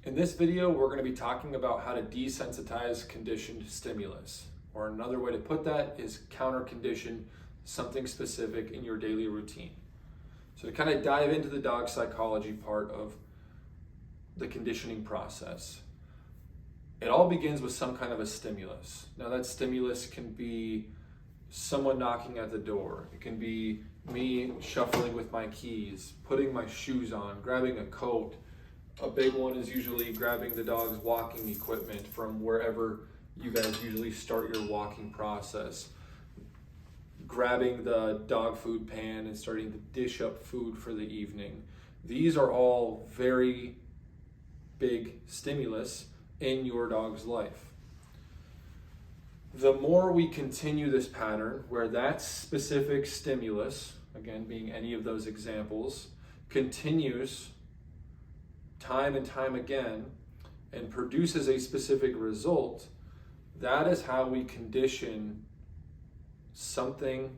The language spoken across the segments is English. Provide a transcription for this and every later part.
In this video, we're going to be talking about how to desensitize conditioned stimulus, or another way to put that is counter condition something specific in your daily routine. So to kind of dive into the dog psychology part of the conditioning process, it all begins with some kind of a stimulus. Now that stimulus can be someone knocking at the door. It can be me shuffling with my keys, putting my shoes on, grabbing a coat. A big one is usually grabbing the dog's walking equipment from wherever you guys usually start your walking process. Grabbing the dog food pan and starting to dish up food for the evening. These are all very big stimulus in your dog's life. The more we continue this pattern where that specific stimulus, again being any of those examples, continues time and time again and produces a specific result, that is how we condition something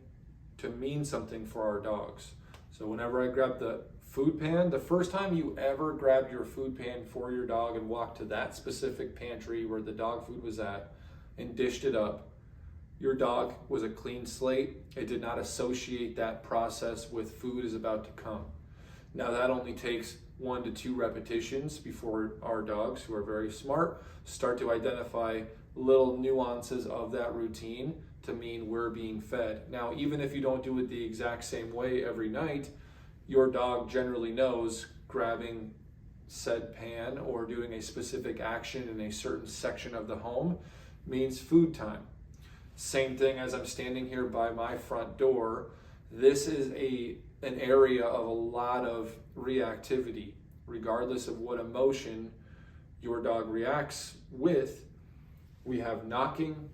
to mean something for our dogs. So whenever I grab the food pan, the first time you ever grabbed your food pan for your dog and walked to that specific pantry where the dog food was at and dished it up, your dog was a clean slate. It did not associate that process with food is about to come. Now that only takes 1 to 2 repetitions before our dogs, who are very smart, start to identify little nuances of that routine to mean we're being fed. Now, even if you don't do it the exact same way every night, your dog generally knows grabbing said pan or doing a specific action in a certain section of the home means food time. Same thing as I'm standing here by my front door. This is an area of a lot of reactivity, regardless of what emotion your dog reacts with. We have knocking,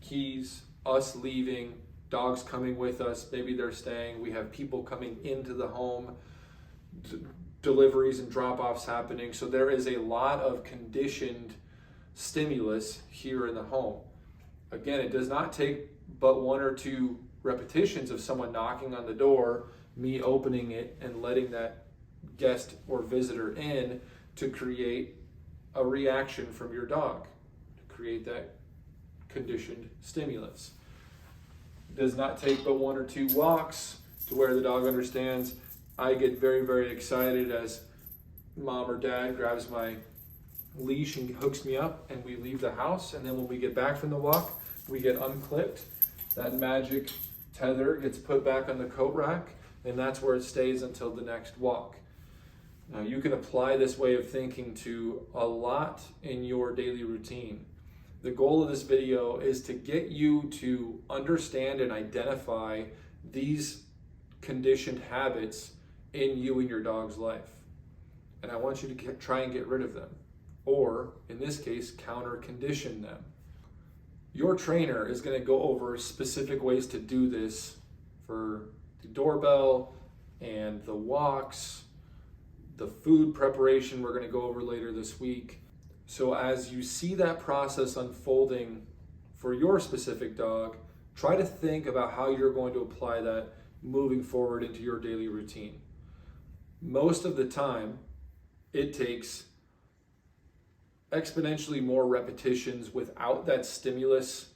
keys, us leaving, dogs coming with us, maybe they're staying. We have people coming into the home, deliveries and drop-offs happening. So there is a lot of conditioned stimulus here in the home. Again, it does not take but 1 or 2 repetitions of someone knocking on the door, me opening it and letting that guest or visitor in to create a reaction from your dog, to create that conditioned stimulus. It does not take but 1 or 2 walks to where the dog understands. I get very, very excited as mom or dad grabs my leash and hooks me up and we leave the house, and then when we get back from the walk, we get unclipped. That magic tether gets put back on the coat rack, and that's where it stays until the next walk. Now you can apply this way of thinking to a lot in your daily routine. The goal of this video is to get you to understand and identify these conditioned habits in you and your dog's life. And I want you to try and get rid of them, or in this case, counter condition them. Your trainer is going to go over specific ways to do this for the doorbell and the walks, the food preparation we're going to go over later this week. So as you see that process unfolding for your specific dog, try to think about how you're going to apply that moving forward into your daily routine. Most of the time, it takes exponentially more repetitions without that stimulus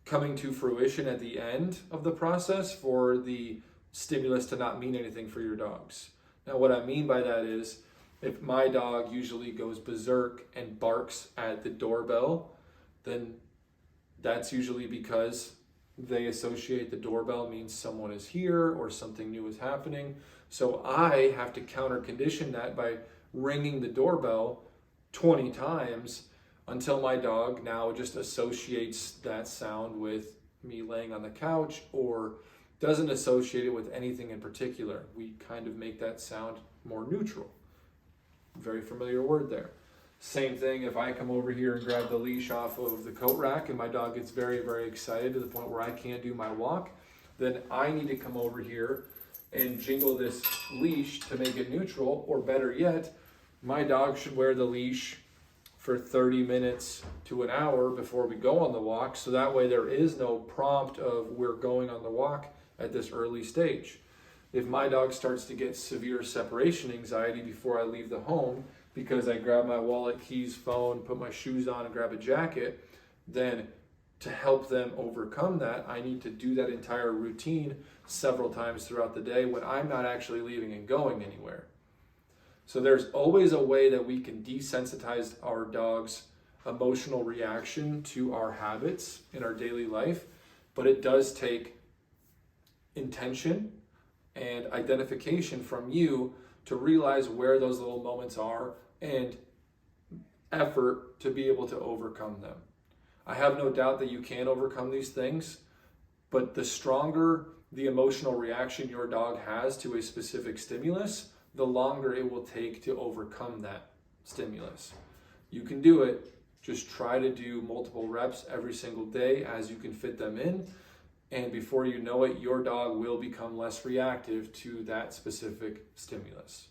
coming to fruition at the end of the process for the stimulus to not mean anything for your dogs. Now, what I mean by that is, if my dog usually goes berserk and barks at the doorbell, then that's usually because they associate the doorbell means someone is here or something new is happening. So I have to counter condition that by ringing the doorbell 20 times until my dog now just associates that sound with me laying on the couch or doesn't associate it with anything in particular. We kind of make that sound more neutral. Very familiar word there. Same thing if I come over here and grab the leash off of the coat rack and my dog gets very, very excited to the point where I can't do my walk, then I need to come over here and jingle this leash to make it neutral, or better yet, my dog should wear the leash for 30 minutes to an hour before we go on the walk, so that way there is no prompt of we're going on the walk at this early stage. If my dog starts to get severe separation anxiety before I leave the home because I grab my wallet, keys, phone, put my shoes on and grab a jacket, then to help them overcome that, I need to do that entire routine several times throughout the day when I'm not actually leaving and going anywhere. So there's always a way that we can desensitize our dog's emotional reaction to our habits in our daily life, but it does take intention and identification from you to realize where those little moments are and effort to be able to overcome them. I have no doubt that you can overcome these things, but the stronger the emotional reaction your dog has to a specific stimulus, the longer it will take to overcome that stimulus. You can do it. Just try to do multiple reps every single day as you can fit them in. And before you know it, your dog will become less reactive to that specific stimulus.